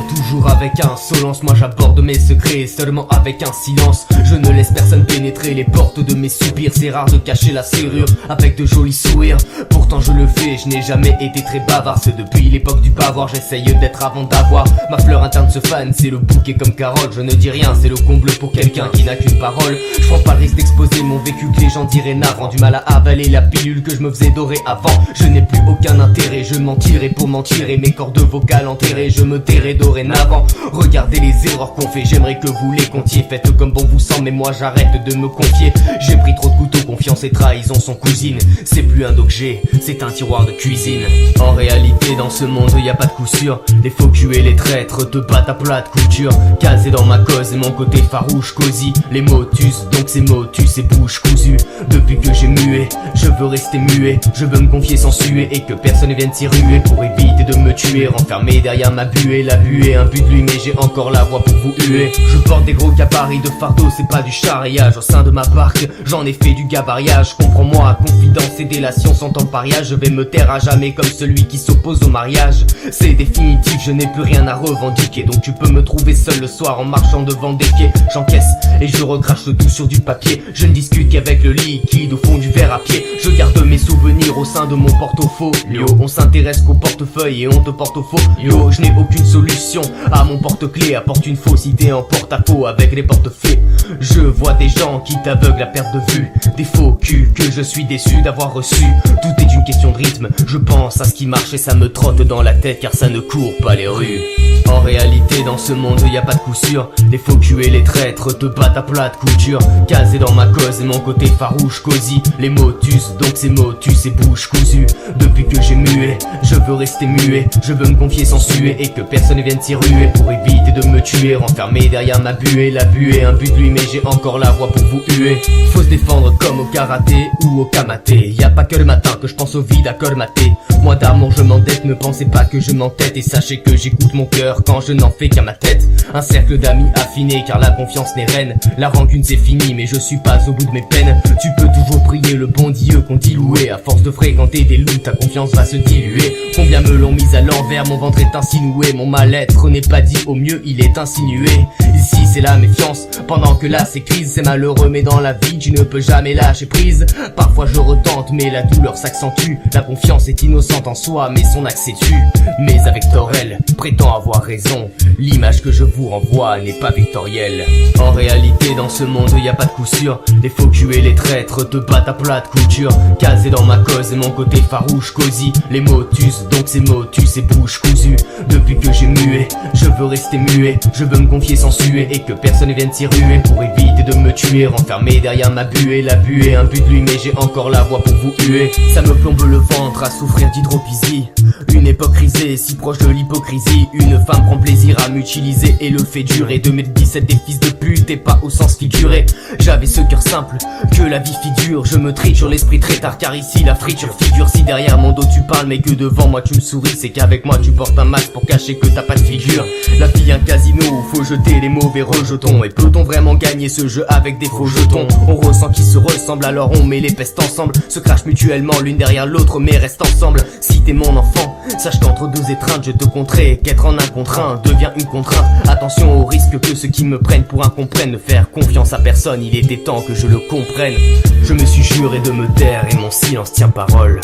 sourire, toujours avec insolence. Moi j'aborde mes secrets seulement avec un silence. Je ne laisse personne pénétrer les portes de mes soupirs. C'est rare de cacher la serrure avec de jolis sourires. Pourtant je le fais, je n'ai jamais été très bavard. C'est depuis l'époque du bavoir, j'essaye d'être avant d'avoir. Ma fleur interne se fane, c'est le bouquet comme Carole. Je ne dis rien, c'est le comble pour quelqu'un qui n'a qu'une parole. Je prends pas le risque d'exposer mon vécu que les gens diraient navrant. Du mal à avaler la pilule que je me faisais dorer avant. Je n'ai plus aucun intérêt, je mentirai pour mentir. Et mes cordes vocales enterrées, je me tairai dorénavant. Regardez les erreurs qu'on fait, j'aimerais que vous les comptiez. Faites comme bon vous semble, mais moi j'arrête de me confier. J'ai pris trop de couteaux, confiance et trahison sont cousines. C'est plus un dos que j'ai, c'est un tiroir de cuisine. En réalité dans ce monde y a pas de coup sûr. Les faux culs et les traîtres te battent à plat de couture. Casé dans ma cause et mon côté farouche cosy. Les motus, donc ces motus et bouche cousue. Depuis que j'ai mué, je veux rester muet. Je veux me confier sans suer et que personne vienne s'y ruer. Pour éviter de me tuer, renfermé derrière ma buée. La buée, un but de lui mais j'ai encore la voix pour vous huer. Je porte des gros gabarits de fardeau, c'est pas du charriage. Au sein de ma barque, j'en ai fait du gabariage. Comprends-moi, confidence et délation sont en pariage. Je vais me taire à jamais comme celui qui s'oppose au mariage. C'est définitif, je n'ai plus rien à revendiquer. Donc tu peux me trouver seul le soir en marchant devant des quais. J'encaisse et je recrache le tout sur du papier. Je ne discute qu'avec le liquide au fond du verre à pied. Je garde mes souvenirs au sein de mon portfolio. On s'intéresse qu'au portefeuille et on te porte au faux. Yo, je n'ai aucune solution à mon porte-clés. Apporte une fausse idée en porte-à-faux avec les porte-faits. Je vois des gens qui t'aveuglent à perte de vue. Des faux culs que je suis déçu d'avoir reçu. Tout est une question de rythme. Je pense à ce qui marche et ça me trotte dans la tête car ça ne court pas les rues. En réalité dans ce monde y a pas de coup sûr. Les faux culs et les traîtres te battent à plat de couture. Casé dans ma cause et mon côté farouche cosy. Les motus, donc ces motus et bouche cousue. Depuis que j'ai mué, je veux rester muet. Je veux me confier sans suer et que personne vienne s'y ruer. Pour éviter de me tuer, renfermé derrière ma buée. La buée, un but de lui mais j'ai encore la voix pour vous huer. Faut se défendre comme au karaté ou au kamaté. Y a pas que le matin que je pense au vide à colmater. Moi d'amour je m'endette, ne pensez pas que je m'entête. Et sachez que j'écoute mon cœur quand je n'en fais qu'à ma tête. Un cercle d'amis affinés car la confiance n'est reine. La rancune c'est fini mais je suis pas au bout de mes peines. Tu peux toujours prier le bon Dieu qu'on dit loué. À force de fréquenter des loups ta confiance va se diluer. Combien me l'ont mise à l'envers, mon ventre est ainsi noué. Mon mal-être n'est pas dit, au mieux il est insinué. Ici c'est la méfiance, pendant que là c'est crise. C'est malheureux mais dans la vie tu ne peux jamais lâcher prise. Parfois je retente mais la douleur s'accentue. La confiance est innocente en soi mais son accès tue. Mais avec Torel, prétend avoir raison. L'image que je vous renvoie n'est pas vectorielle. En réalité dans ce monde y a pas de coup sûr. Les faux culs et les traîtres te battent à plat de couture. Casé dans ma cause et mon côté farouche cosy. Les motus, donc ces motus et bouche cousue. Depuis que j'ai mué, je veux rester muet. Je veux me confier sans suer et que personne vienne s'y ruer. Pour éviter de me tuer, renfermé derrière ma buée. La buée, un but de lui mais j'ai encore la voix pour vous huer. Ça me plombe le ventre à souffrir d'hydropisie. Une époque risée, si proche de l'hypocrisie. Une femme prend plaisir à m'utiliser et le fait durer. 2017 des fils de pute et pas au sens figuré. J'avais ce cœur simple que la vie figure. Je me triture l'esprit très tard car ici la friture figure. Si derrière mon dos tu parles mais que devant moi tu me souris, c'est qu'avec moi tu portes un masque pour cacher que t'as pas de figure. La vie un casino où faut jeter les mauvais rejetons. Et peut-on vraiment gagner ce jeu avec des faux jetons? On ressent qu'ils se ressemblent alors on met les pestes ensemble. Se crachent mutuellement l'une derrière l'autre mais restent ensemble. Si t'es mon enfant, sache qu'entre deux étreintes je te compterai. Qu'être en un contre un devient une contrainte. Attention au risque que ceux qui me prennent pour un comprennent. Ne faire confiance à personne, il était temps que je le comprenne. Je me suis juré de me taire et mon silence tient parole.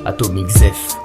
Atomic Zeph.